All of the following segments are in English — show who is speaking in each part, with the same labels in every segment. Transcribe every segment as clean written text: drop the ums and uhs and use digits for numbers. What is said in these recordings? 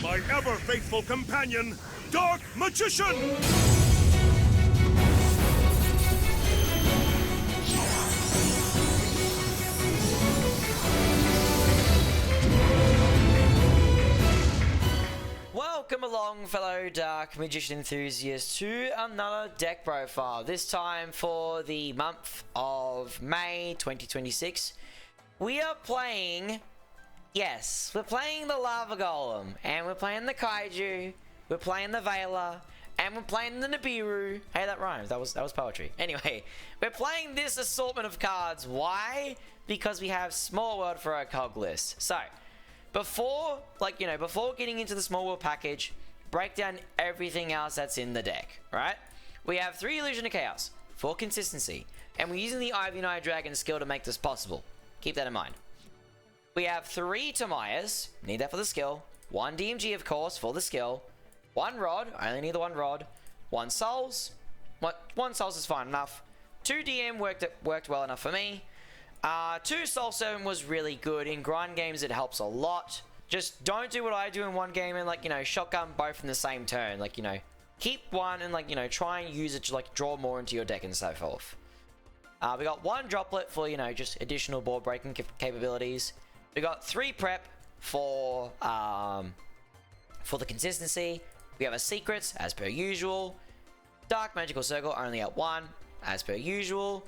Speaker 1: My ever-faithful companion, Dark Magician!
Speaker 2: Welcome along, fellow Dark Magician enthusiasts, to another deck profile. This time for the month of May 2026. We are playing... Yes, we're playing the Lava Golem, and we're playing the Kaiju, we're playing the Veiler, and we're playing the Nibiru. Hey, that rhymes. That was poetry. Anyway, we're playing this assortment of cards. Why? Because we have Small World for our cog list. So, before getting into the Small World package, break down everything else that's in the deck, right? We have 3 Illusion of Chaos for consistency, and we're using the Ivy Knight Dragon skill to make this possible. Keep that in mind. We have 3 Tamayas, need that for the skill. 1 DMG, of course, for the skill. 1 Rod, I only need the 1 Rod. 1 Souls, 1 Souls is fine enough. 2 DM worked well enough for me. 2 Soul 7 was really good. In grind games, it helps a lot. Just don't do what I do in one game and, shotgun both in the same turn. Keep one and, try and use it to, draw more into your deck and so forth. We got 1 Droplet for, just additional board breaking capabilities. We got 3 Prep for the consistency. We have a Secrets, as per usual. Dark Magical Circle, only at 1, as per usual.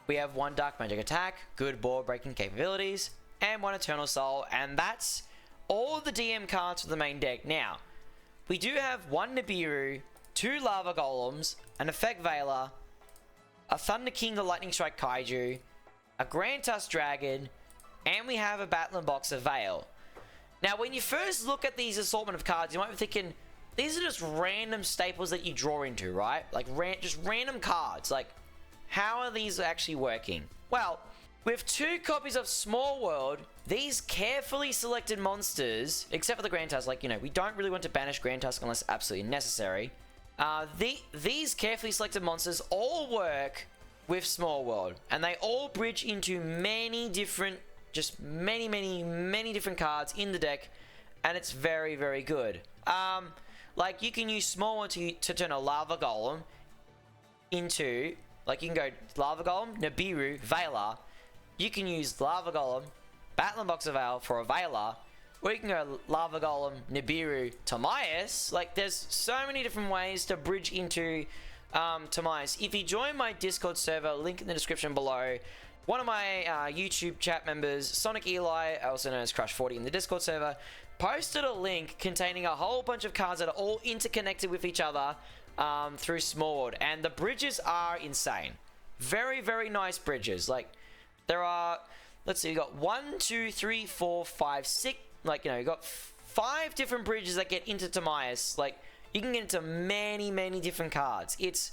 Speaker 2: We have 1 Dark Magic Attack, good board breaking capabilities, and 1 Eternal Soul, and that's all the DM cards for the main deck. Now, we do have 1 Nibiru, 2 Lava Golems, an Effect Veiler, a Thunder King the Lightning Strike Kaiju, a Grand Tusk Dragon, and we have a Battling Box of Veil. Now, when you first look at these assortment of cards, you might be thinking, these are just random staples that you draw into, right? Just random cards. How are these actually working? Well, with 2 copies of Small World, these carefully selected monsters, except for the Grand Tusk, we don't really want to banish Grand Tusk unless absolutely necessary. These carefully selected monsters all work with Small World, and they all bridge into many different, many different cards in the deck, and it's very, very good. You can use Small World to turn a Lava Golem into... you can go Lava Golem, Nibiru, Veiler. You can use Lava Golem, Battling Box of Veil for a Veiler. Or you can go Lava Golem, Nibiru, Timaeus. There's so many different ways to bridge into Timaeus. If you join my Discord server, link in the description below. One of my YouTube chat members, Sonic Eli, also known as Crush40 in the Discord server, posted a link containing a whole bunch of cards that are all interconnected with each other through Small World, and the bridges are insane. Very, very nice bridges. There are, let's see, you got 1, 2, 3, 4, 5, 6, you got 5 different bridges that get into Timaeus. You can get into many, many different cards. It's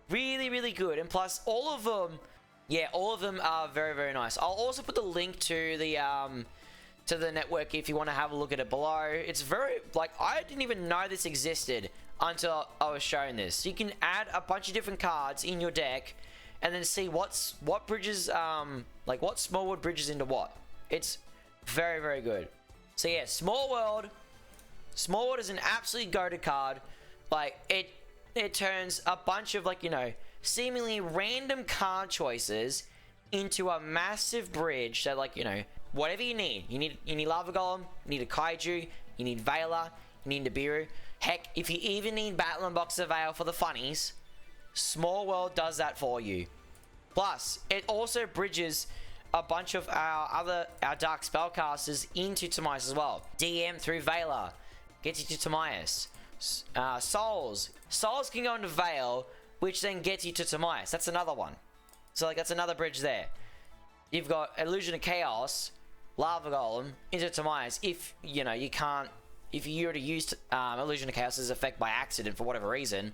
Speaker 2: really, really good, and plus all of them are very, very nice. I'll also put the link to the network if you want to have a look at it below. It's very, I didn't even know this existed until I was shown this. You can add a bunch of different cards in your deck and then see what bridges, what Small World bridges into what. It's very, very good. So yeah, Small World is an absolutely goated card. It turns a bunch of seemingly random card choices into a massive bridge that whatever you need. You need Lava Golem, you need a Kaiju, you need Veiler, you need Nibiru. Heck, if you even need Battling Box of Veil for the funnies, Small World does that for you. Plus, it also bridges a bunch of our Dark Spellcasters into Timaeus as well. DM through Veiler gets you to Timaeus. Souls can go into Veil, which then gets you to Timaeus. That's another one. So that's another bridge there. You've got Illusion of Chaos, Lava Golem into Timaeus. If if you were to use Illusion of Chaos's effect by accident for whatever reason,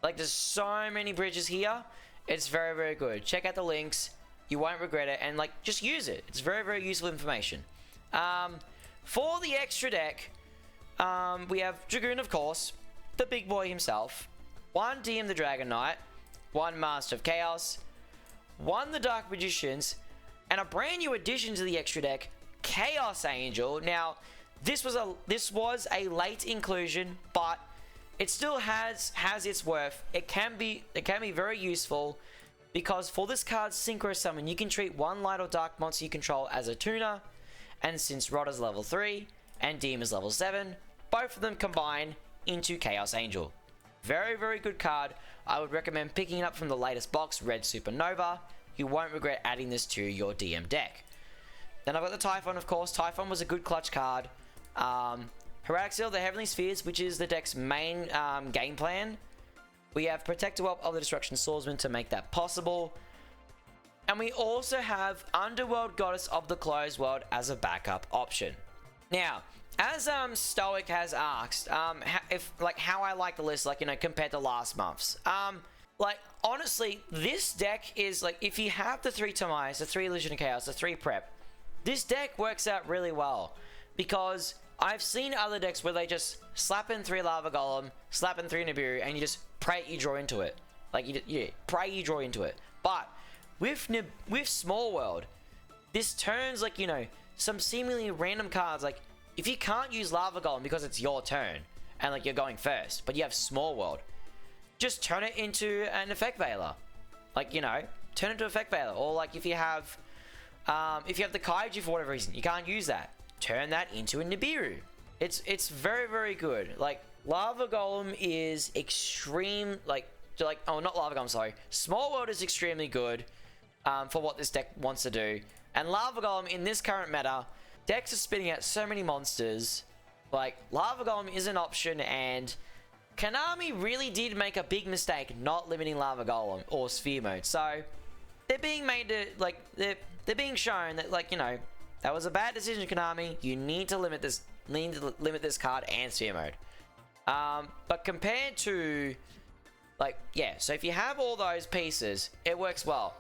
Speaker 2: there's so many bridges here. It's very, very good. Check out the links. You won't regret it, and just use it. It's very, very useful information. For the extra deck, we have Dragoon, of course, the big boy himself. 1 DM the Dragon Knight, 1 Master of Chaos, 1 the Dark Magicians, and a brand new addition to the extra deck, Chaos Angel. Now, this was a late inclusion, but it still has its worth. It can be very useful, because for this card's Synchro Summon, you can treat one light or dark monster you control as a tuner, and since Rod is level 3 and Deem is level 7, both of them combine into Chaos Angel. Very, very good card. I would recommend picking it up from the latest box, Red Supernova. You won't regret adding this to your DM deck. Then I've got the Typhon, of course. Typhon was a good clutch card. Heretics Seal, the Heavenly Spheres, which is the deck's main game plan. We have Protector Whelp of the Destruction Swordsman to make that possible. And we also have Underworld Goddess of the Closed World as a backup option. Now, as Stoic has asked, how I like the list, compared to last month's. Honestly, this deck is, if you have the 3 Tamais, the 3 Illusion of Chaos, the 3 Prep, this deck works out really well, because I've seen other decks where they just slap in 3 Lava Golem, slap in 3 Nibiru, and you just pray you draw into it. Pray you draw into it. But with Small World, this turns some seemingly random cards. If you can't use Lava Golem because it's your turn and you're going first, but you have Small World, just turn it into an Effect Veiler. Turn it to Effect Veiler. Or if you have the Kaiju for whatever reason, you can't use that, turn that into a Nibiru. It's very, very good. Lava Golem is extreme, oh, not Lava Golem, sorry. Small World is extremely good for what this deck wants to do. And Lava Golem, in this current meta, decks are spitting out so many monsters. Lava Golem is an option, and Konami really did make a big mistake not limiting Lava Golem or Sphere Mode. So, they're being made to, they're being shown that, that was a bad decision, Konami. You need to limit this card and Sphere Mode. But compared to, so if you have all those pieces, it works well.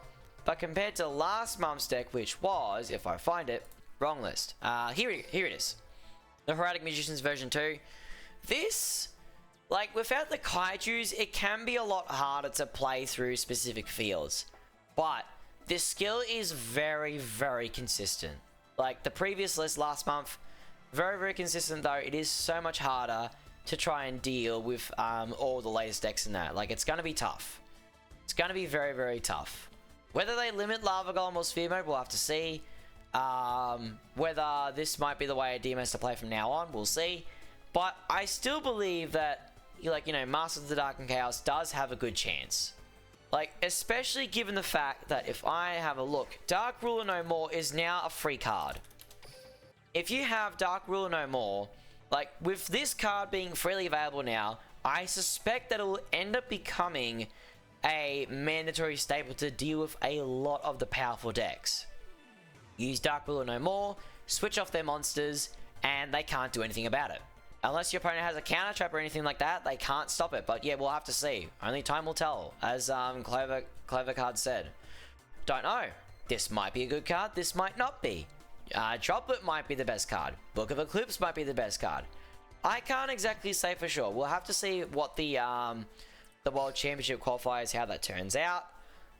Speaker 2: But compared to last month's deck, which was, if I find it, wrong list. Here it is. The Heretic Magicians version 2. This, without the Kaijus, it can be a lot harder to play through specific fields. But this skill is very, very consistent. The previous list last month, very, very consistent, though. It is so much harder to try and deal with all the latest decks in that. It's going to be tough. It's going to be very, very tough. Whether they limit Lava Golem or Sphere Mode, we'll have to see. Whether this might be the way DM has to play from now on, we'll see. But I still believe that, Masters of the Dark and Chaos does have a good chance. Especially given the fact that if I have a look, Dark Ruler No More is now a free card. If you have Dark Ruler No More, with this card being freely available now, I suspect that it will end up becoming a mandatory staple to deal with a lot of the powerful decks. Use Dark Ruler No More, switch off their monsters, and they can't do anything about it. Unless your opponent has a counter trap or anything like that, they can't stop it. But yeah, we'll have to see. Only time will tell, as Clever Card said. Don't know. This might be a good card, this might not be. Droplet might be the best card. Book of Eclipse might be the best card. I can't exactly say for sure. We'll have to see what the World Championship qualifiers, how that turns out.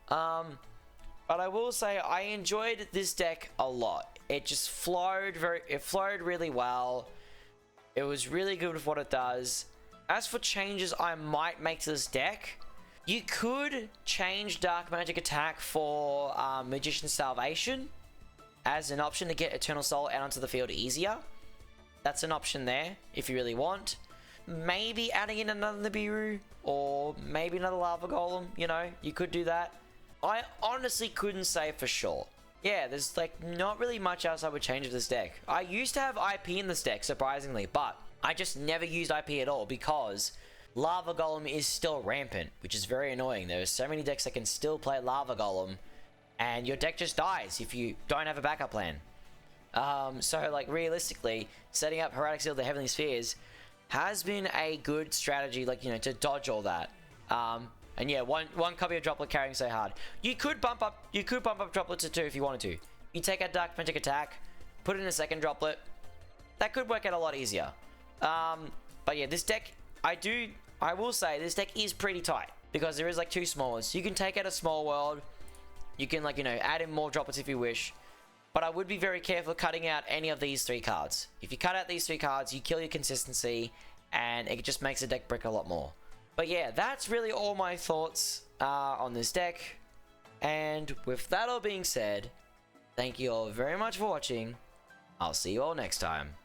Speaker 2: But I will say I enjoyed this deck a lot. It just flowed really well. It was really good with what it does. As for changes I might make to this deck, you could change Dark Magic Attack for Magician's Salvation as an option to get Eternal Soul out onto the field easier. That's an option there if you really want. Maybe adding in another Nibiru or maybe another Lava Golem, you could do that. I honestly couldn't say for sure. Yeah, there's not really much else I would change with this deck. I used to have IP in this deck, surprisingly, but I just never used IP at all because Lava Golem is still rampant, which is very annoying. There are so many decks that can still play Lava Golem, and your deck just dies if you don't have a backup plan. So realistically, setting up Heretic Seal, the Heavenly Spheres, has been a good strategy, to dodge all that. And yeah, one copy of Droplet carrying so hard. You could bump up Droplet to 2 if you wanted to. You take out Dark Magic Attack, put in a second Droplet. That could work out a lot easier. But yeah, this deck, I will say this deck is pretty tight because there is 2 small ones. You can take out a Small World. You can add in more Droplets if you wish. but I would be very careful cutting out any of these 3 cards. If you cut out these 3 cards, you kill your consistency, and it just makes the deck brick a lot more. But yeah, that's really all my thoughts on this deck. And with that all being said, thank you all very much for watching. I'll see you all next time.